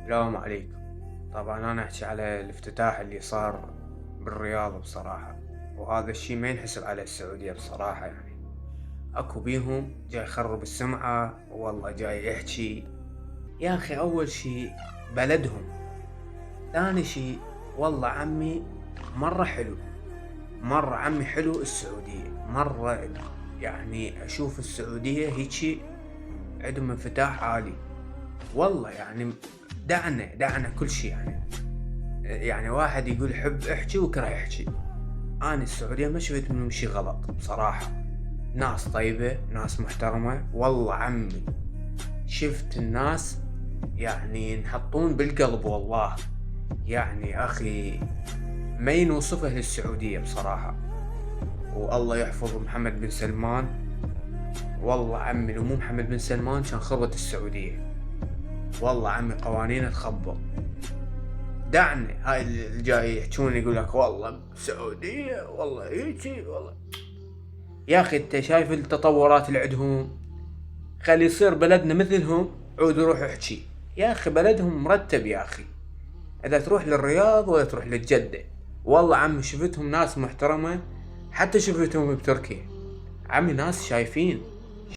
السلام عليكم. طبعا أنا أحكي على الافتتاح اللي صار بالرياض بصراحة، وهذا الشي ما ينحسب على السعودية بصراحة. يعني أكو بيهم جاي يخرب السمعة، والله جاي يحكي. يا أخي أول شي بلدهم، ثاني شي والله عمي مرة حلو، مرة عمي حلو السعودية مرة. يعني أشوف السعودية هيجي عندهم انفتاح عالي، والله يعني دعنا كل شي. يعني واحد يقول حب احكي وكره يحكي. انا السعودية ما شفت منهم شي غلط بصراحة، ناس طيبة، ناس محترمة، والله عمي شفت الناس يعني ينحطون بالقلب والله. يعني اخي ما ينوصفه للسعودية بصراحة. والله يحفظ محمد بن سلمان، والله عمي لو مو محمد بن سلمان كان خربت السعودية. والله عمي قوانينه تخبط. دعني هاي اللي جاي يحجون يقول لك والله سعودية والله هيجي والله. يا اخي انت شايف التطورات اللي عندهم؟ خلي يصير بلدنا مثلهم، عود روح احكي. يا اخي بلدهم مرتب يا اخي، اذا تروح للرياض ولا تروح للجدة، والله عمي شفتهم ناس محترمة. حتى شفتهم بتركيا عمي ناس شايفين،